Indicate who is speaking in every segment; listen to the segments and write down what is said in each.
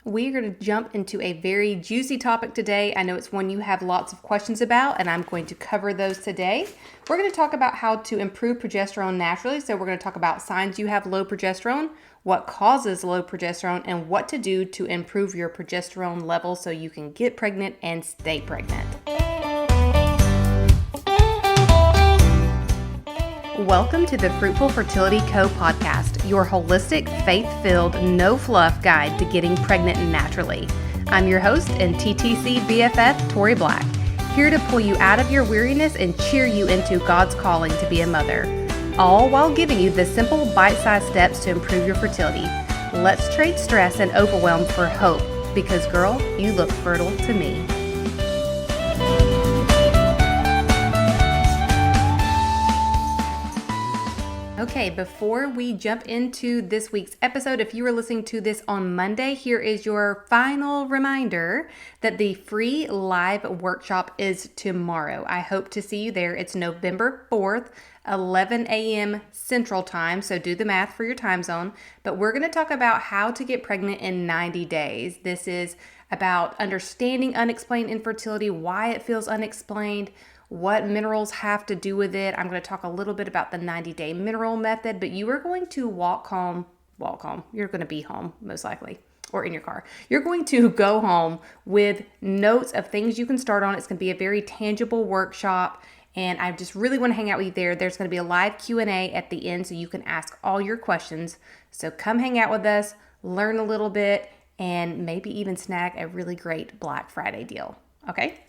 Speaker 1: We are going to jump into a very juicy topic today. I know it's one you have lots of questions about, and I'm going to cover those today. We're going to talk about how to improve progesterone naturally. So we're going to talk about signs you have low progesterone, what causes low progesterone, and what to do to improve your progesterone level so you can get pregnant and stay pregnant. Welcome to the Fruitful Fertility Co. podcast, your holistic, faith-filled, no-fluff guide to getting pregnant naturally. I'm your host and TTC BFF, Tori Black, here to pull you out of your weariness and cheer you into God's calling to be a mother, all while giving you the simple, bite-sized steps to improve your fertility. Let's trade stress and overwhelm for hope, because girl, you look fertile to me. Okay, before we jump into this week's episode, if you are listening to this on Monday, here is your final reminder that the free live workshop is tomorrow. I hope to see you there. It's November 4th, 11 a.m. Central Time, so do the math for your time zone. But we're going to talk about how to get pregnant in 90 days. This is about understanding unexplained infertility, why it feels unexplained, what minerals have to do with it. I'm going to talk a little bit about the 90-day mineral method, but you are going to walk home. You're going to be home, most likely, or in your car. You're going to go home with notes of things you can start on. It's going to be a very tangible workshop, and I just really want to hang out with you there. There's going to be a live Q&A at the end, so you can ask all your questions. So come hang out with us, learn a little bit, and maybe even snag a really great Black Friday deal, okay?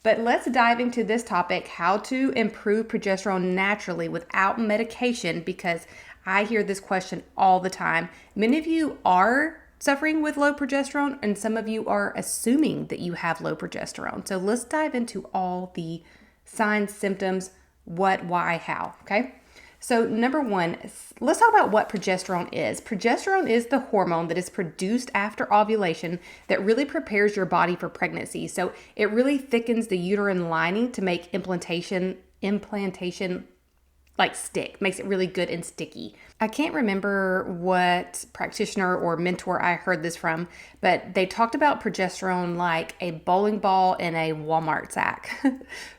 Speaker 1: But let's dive into this topic, how to improve progesterone naturally without medication, because I hear this question all the time. Many of you are suffering with low progesterone, and some of you are assuming that you have low progesterone. So let's dive into all the signs, symptoms, what, why, how, okay? So number one, let's talk about what progesterone is. Progesterone is the hormone that is produced after ovulation that really prepares your body for pregnancy. So it really thickens the uterine lining to make implantation like stick, makes it really good and sticky. I can't remember what practitioner or mentor I heard this from, but they talked about progesterone like a bowling ball in a Walmart sack.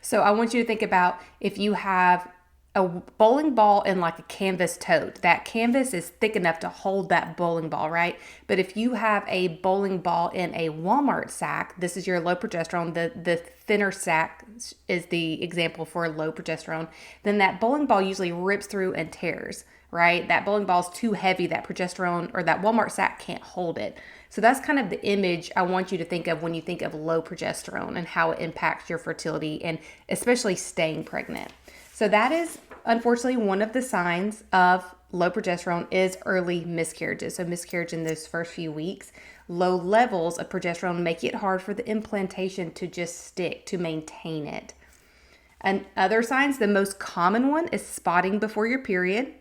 Speaker 1: So I want you to think about if you have a bowling ball in like a canvas tote. That canvas is thick enough to hold that bowling ball, right? But if you have a bowling ball in a Walmart sack, this is your low progesterone, the thinner sack is the example for low progesterone, then that bowling ball usually rips through and tears, right? That bowling ball is too heavy, that progesterone or that Walmart sack can't hold it. So that's kind of the image I want you to think of when you think of low progesterone and how it impacts your fertility and especially staying pregnant. So that is unfortunately one of the signs of low progesterone is early miscarriages. So miscarriage in those first few weeks. Low levels of progesterone make it hard for the implantation to just stick, to maintain it. And other signs, the most common one is spotting before your period.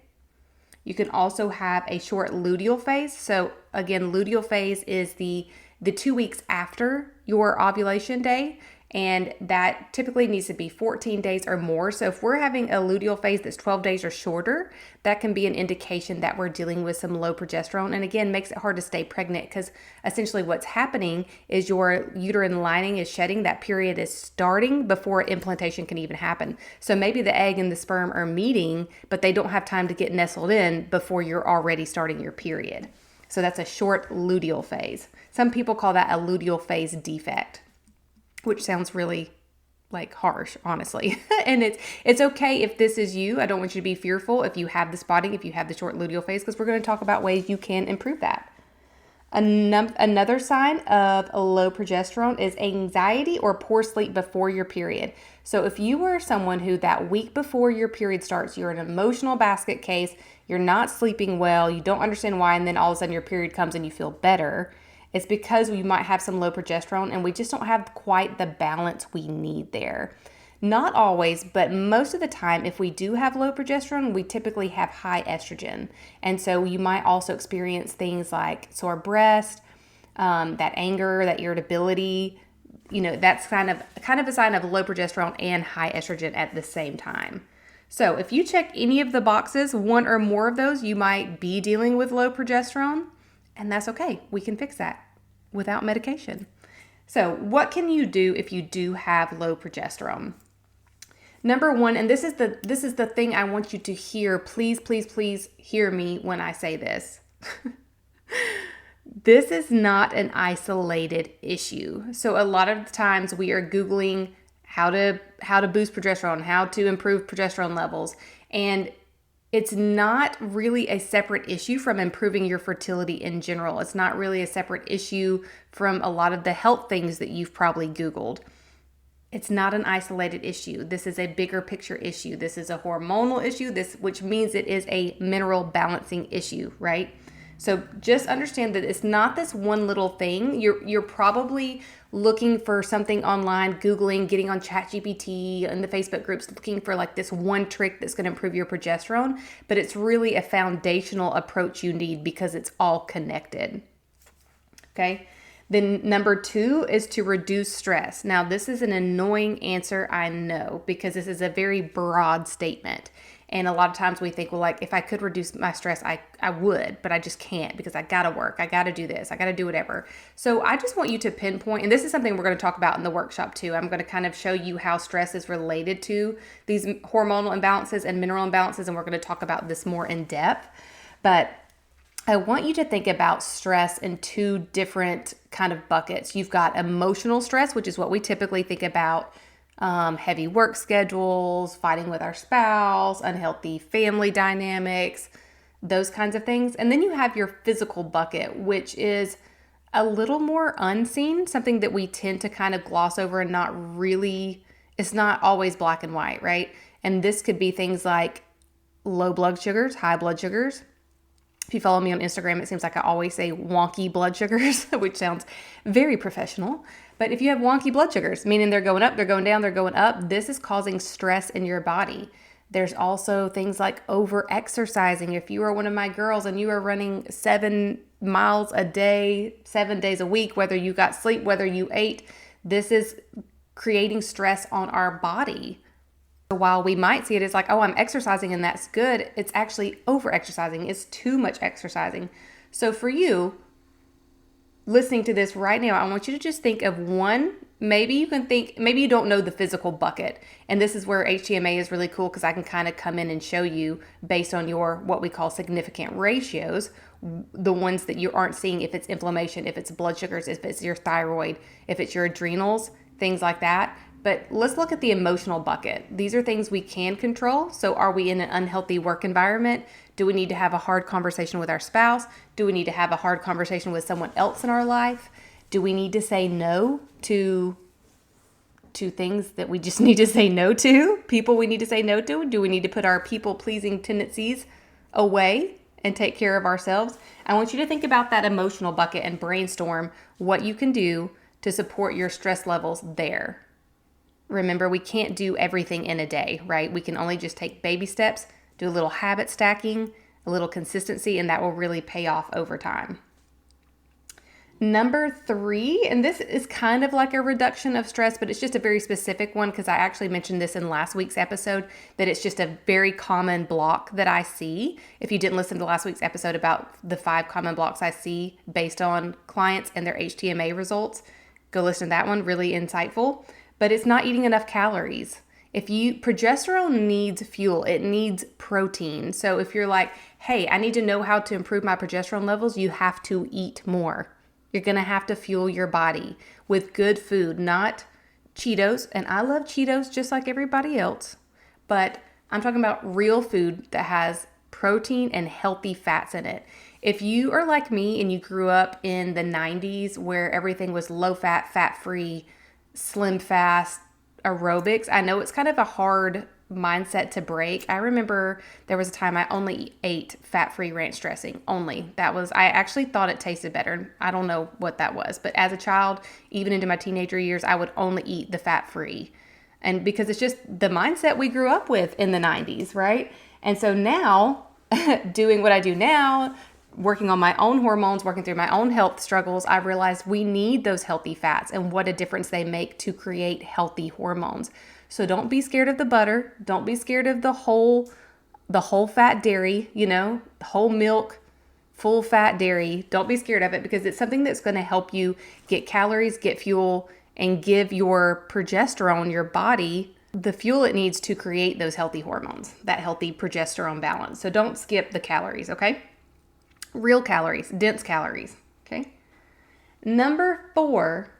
Speaker 1: You can also have a short luteal phase. So again, luteal phase is the 2 weeks after your ovulation day. And that typically needs to be 14 days or more. So if we're having a luteal phase that's 12 days or shorter, that can be an indication that we're dealing with some low progesterone. And again, makes it hard to stay pregnant because essentially what's happening is your uterine lining is shedding. That period is starting before implantation can even happen. So maybe the egg and the sperm are meeting, but they don't have time to get nestled in before you're already starting your period. So that's a short luteal phase. Some people call that a luteal phase defect, which sounds really like harsh, honestly. And it's okay if this is you. I don't want you to be fearful if you have the spotting, if you have the short luteal phase, because we're going to talk about ways you can improve that. Another sign of a low progesterone is anxiety or poor sleep before your period. So if you are someone who that week before your period starts, you're an emotional basket case, you're not sleeping well, you don't understand why, and then all of a sudden your period comes and you feel better, it's because we might have some low progesterone and we just don't have quite the balance we need there. Not always, but most of the time, if we do have low progesterone, we typically have high estrogen. And so you might also experience things like sore breast, that anger, that irritability. You know, that's kind of a sign of low progesterone and high estrogen at the same time. So if you check any of the boxes, one or more of those, you might be dealing with low progesterone, and that's okay. We can fix that. without medication. So what can you do if you do have low progesterone? Number one, and this is the thing I want you to hear. Please, please, please hear me when I say this. This is not an isolated issue. So a lot of the times we are Googling how to boost progesterone, how to improve progesterone levels, and it's not really a separate issue from improving your fertility in general. It's not really a separate issue from a lot of the health things that you've probably Googled. It's not an isolated issue. This is a bigger picture issue. This is a hormonal issue, which means it is a mineral balancing issue, right? So just understand that it's not this one little thing. You're probably looking for something online, Googling, getting on ChatGPT and the Facebook groups, looking for like this one trick that's going to improve your progesterone, but it's really a foundational approach you need because it's all connected. Okay. Then number 2 is to reduce stress. Now, this is an annoying answer, I know, because this is a very broad statement. And a lot of times we think, well, like if I could reduce my stress, I would, but I just can't because I got to work. I got to do this. I got to do whatever. So I just want you to pinpoint, and this is something we're going to talk about in the workshop too. I'm going to kind of show you how stress is related to these hormonal imbalances and mineral imbalances. And we're going to talk about this more in depth. But I want you to think about stress in 2 different kind of buckets. You've got emotional stress, which is what we typically think about. Heavy work schedules, fighting with our spouse, unhealthy family dynamics, those kinds of things. And then you have your physical bucket, which is a little more unseen, something that we tend to kind of gloss over and not really, it's not always black and white, right? And this could be things like low blood sugars, high blood sugars. If you follow me on Instagram, it seems like I always say wonky blood sugars, which sounds very professional. But if you have wonky blood sugars, meaning they're going up, they're going down, they're going up, this is causing stress in your body. There's also things like over-exercising. If you are one of my girls and you are running 7 miles a day, 7 days a week, whether you got sleep, whether you ate, this is creating stress on our body. While we might see it as like, oh, I'm exercising and that's good, it's actually over-exercising. It's too much exercising. So for you, listening to this right now, I want you to just think of one. Maybe you don't know the physical bucket. And this is where HTMA is really cool because I can kind of come in and show you based on your what we call significant ratios, the ones that you aren't seeing, if it's inflammation, if it's blood sugars, if it's your thyroid, if it's your adrenals, things like that. But let's look at the emotional bucket. These are things we can control. So are we in an unhealthy work environment? Do we need to have a hard conversation with our spouse? Do we need to have a hard conversation with someone else in our life? Do we need to say no to things that we just need to say no to? People we need to say no to? Do we need to put our people-pleasing tendencies away and take care of ourselves? I want you to think about that emotional bucket and brainstorm what you can do to support your stress levels there. Remember, we can't do everything in a day, right? We can only just take baby steps, do a little habit stacking, a little consistency, and that will really pay off over time. Number 3, and this is kind of like a reduction of stress, but it's just a very specific one because I actually mentioned this in last week's episode, that it's just a very common block that I see. If you didn't listen to last week's episode about the 5 common blocks I see based on clients and their HTMA results, go listen to that one, really insightful. But it's not eating enough calories. Progesterone needs fuel, it needs protein. So if you're like, hey, I need to know how to improve my progesterone levels, you have to eat more. You're gonna have to fuel your body with good food, not Cheetos. And I love Cheetos just like everybody else, but I'm talking about real food that has protein and healthy fats in it. If you are like me and you grew up in the 90s where everything was low fat, fat-free, slim fast aerobics, I know it's kind of a hard mindset to break. I remember there was a time I only ate fat-free ranch dressing only. I actually thought it tasted better. I don't know what that was, but as a child, even into my teenager years, I would only eat the fat-free. And because it's just the mindset we grew up with in the 90s, right? And so now, doing what I do now, working on my own hormones, working through my own health struggles, I realized we need those healthy fats and what a difference they make to create healthy hormones. So don't be scared of the butter. Don't be scared of the whole fat dairy, whole milk, full fat dairy. Don't be scared of it because it's something that's going to help you get calories, get fuel, and give your progesterone, your body, the fuel it needs to create those healthy hormones, that healthy progesterone balance. So don't skip the calories, okay? Real calories, dense calories, okay? Number 4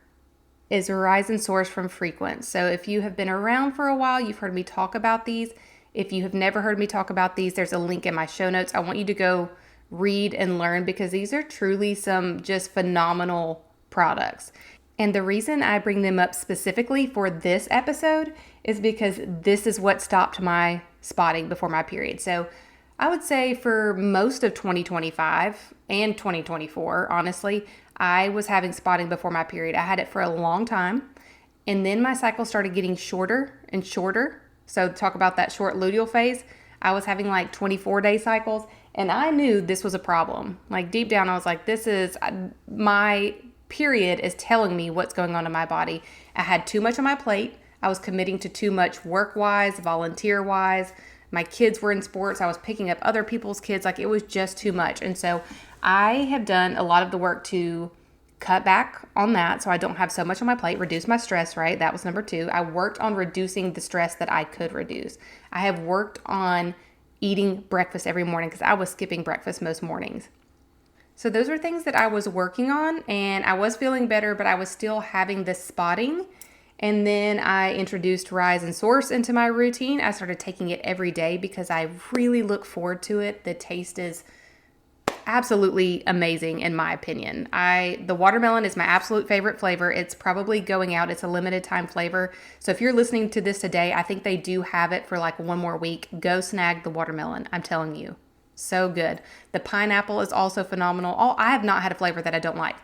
Speaker 1: is rise and source from frequent. So if you have been around for a while, you've heard me talk about these. If you have never heard me talk about these, there's a link in my show notes. I want you to go read and learn because these are truly some just phenomenal products. And the reason I bring them up specifically for this episode is because this is what stopped my spotting before my period. So I would say for most of 2025 and 2024, honestly, I was having spotting before my period. I had it for a long time. And then my cycle started getting shorter and shorter. So talk about that short luteal phase. I was having like 24-day cycles. And I knew this was a problem. Like deep down, I was like, my period is telling me what's going on in my body. I had too much on my plate. I was committing to too much work-wise, volunteer-wise. My kids were in sports. I was picking up other people's kids. Like it was just too much. And so I have done a lot of the work to cut back on that so I don't have so much on my plate, reduce my stress, right? That was number 2. I worked on reducing the stress that I could reduce. I have worked on eating breakfast every morning because I was skipping breakfast most mornings. So those were things that I was working on and I was feeling better, but I was still having this spotting. And then I introduced Rise and Source into my routine. I started taking it every day because I really look forward to it. The taste is absolutely amazing in my opinion. The watermelon is my absolute favorite flavor. It's probably going out. It's a limited time flavor. So if you're listening to this today, I think they do have it for like one more week. Go snag the watermelon. I'm telling you. So good. The pineapple is also phenomenal. I have not had a flavor that I don't like,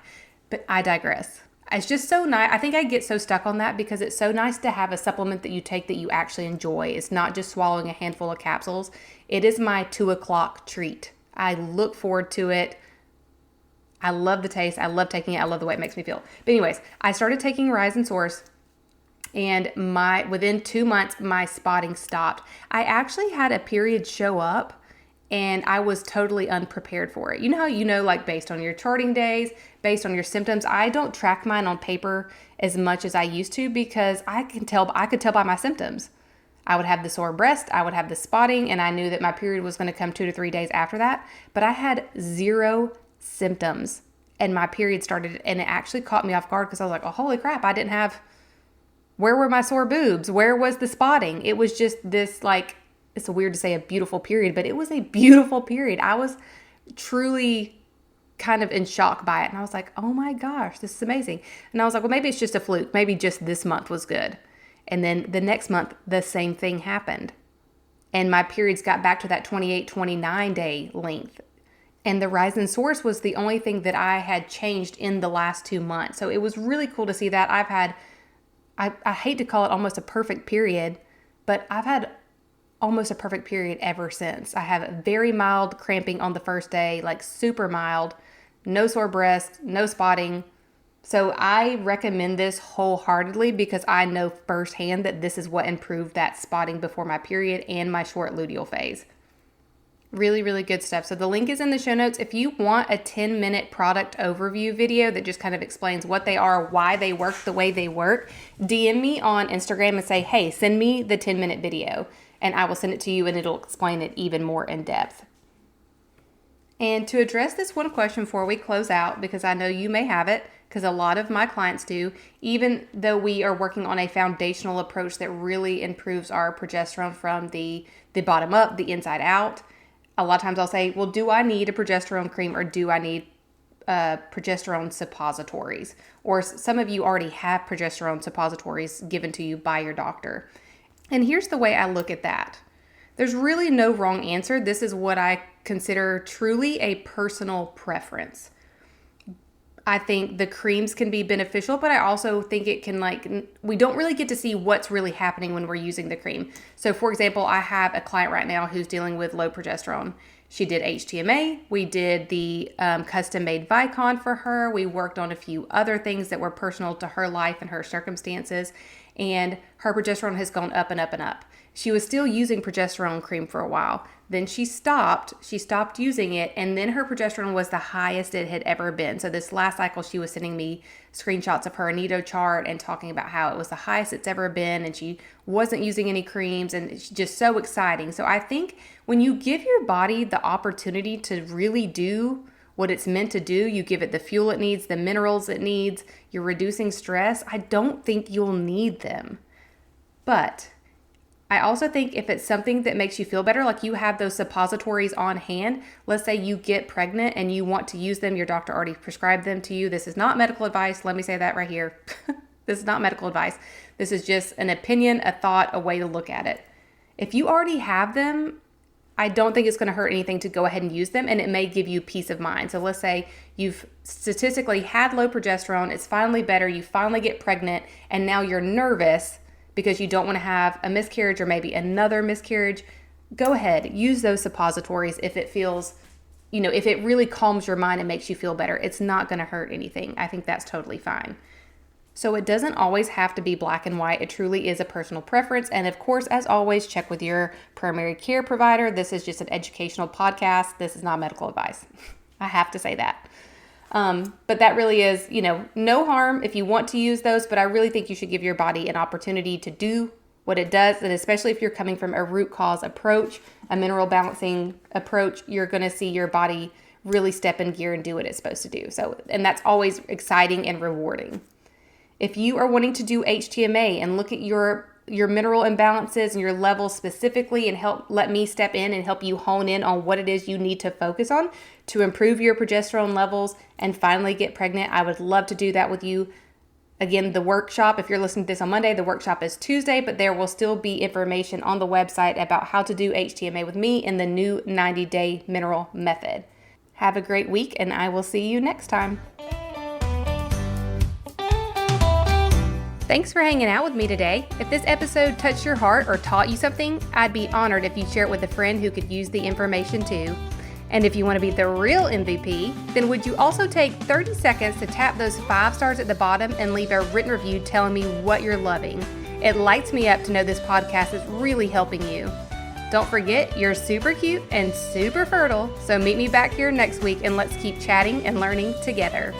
Speaker 1: but I digress. It's just so nice. I think I get so stuck on that because it's so nice to have a supplement that you take that you actually enjoy. It's not just swallowing a handful of capsules. It is my 2:00 treat. I look forward to it. I love the taste. I love taking it. I love the way it makes me feel. But anyways, I started taking Rise and Source and within 2 months, my spotting stopped. I actually had a period show up and I was totally unprepared for it. You know how like based on your charting days, based on your symptoms, I don't track mine on paper as much as I used to because I could tell by my symptoms. I would have the sore breast, I would have the spotting, and I knew that my period was going to come 2 to 3 days after that. But I had 0 symptoms and my period started, and it actually caught me off guard because I was like, oh, holy crap, where were my sore boobs? Where was the spotting? It was just this like, it's weird to say a beautiful period, but it was a beautiful period. I was truly kind of in shock by it. And I was like, oh my gosh, this is amazing. And I was like, well, maybe it's just a fluke. Maybe just this month was good. And then the next month, the same thing happened. And my periods got back to that 28, 29 day length. And the Rise and Source was the only thing that I had changed in the last 2 months. So it was really cool to see that. I hate to call it almost a perfect period, but I've had almost a perfect period ever since. I have very mild cramping on the first day, like super mild, no sore breast, no spotting. So I recommend this wholeheartedly because I know firsthand that this is what improved that spotting before my period and my short luteal phase. Really, really good stuff. So the link is in the show notes. If you want a 10-minute product overview video that just kind of explains what they are, why they work the way they work, DM me on Instagram and say, hey, send me the 10-minute video. And I will send it to you and it'll explain it even more in depth. And to address this one question before we close out, because I know you may have it, because a lot of my clients do, even though we are working on a foundational approach that really improves our progesterone from the bottom up, the inside out, a lot of times I'll say, well, do I need a progesterone cream or do I need progesterone suppositories? Or some of you already have progesterone suppositories given to you by your doctor. And here's the way I look at that. There's really no wrong answer. This is what I consider truly a personal preference. I think the creams can be beneficial, but I also think it can we don't really get to see what's really happening when we're using the cream. So for example, I have a client right now who's dealing with low progesterone. She did HTMA. We did the custom-made Vicon for her. We worked on a few other things that were personal to her life and her circumstances. and her progesterone has gone up and up and up. She was still using progesterone cream for a while. Then she stopped using it, and then her progesterone was the highest it had ever been. So this last cycle, she was sending me screenshots of her Aneto chart and talking about how it was the highest it's ever been, and she wasn't using any creams, and it's just so exciting. So I think when you give your body the opportunity to really do what it's meant to do, you give it the fuel it needs, the minerals it needs, you're reducing stress, I don't think you'll need them. But I also think if it's something that makes you feel better, like you have those suppositories on hand, let's say you get pregnant and you want to use them, your doctor already prescribed them to you. This is not medical advice. Let me say that right here. This is not medical advice. This is just an opinion, a thought, a way to look at it. If you already have them, I don't think it's going to hurt anything to go ahead and use them, and it may give you peace of mind. So let's say you've statistically had low progesterone, it's finally better, you finally get pregnant, and now you're nervous because you don't want to have a miscarriage or maybe another miscarriage. Go ahead, use those suppositories if it feels, if it really calms your mind and makes you feel better. It's not going to hurt anything. I think that's totally fine. So it doesn't always have to be black and white. It truly is a personal preference. And of course, as always, check with your primary care provider. This is just an educational podcast. This is not medical advice. I have to say that. But that really is, no harm if you want to use those, but I really think you should give your body an opportunity to do what it does. And especially if you're coming from a root cause approach, a mineral balancing approach, you're going to see your body really step in gear and do what it's supposed to do. So, and that's always exciting and rewarding. If you are wanting to do HTMA and look at your mineral imbalances and your levels specifically and let me step in and help you hone in on what it is you need to focus on to improve your progesterone levels and finally get pregnant, I would love to do that with you. Again, the workshop, if you're listening to this on Monday, the workshop is Tuesday, but there will still be information on the website about how to do HTMA with me in the new 90-day mineral method. Have a great week, and I will see you next time. Thanks for hanging out with me today. If this episode touched your heart or taught you something, I'd be honored if you share it with a friend who could use the information too. And if you want to be the real MVP, then would you also take 30 seconds to tap those 5 stars at the bottom and leave a written review telling me what you're loving? It lights me up to know this podcast is really helping you. Don't forget, you're super cute and super fertile, so meet me back here next week and let's keep chatting and learning together.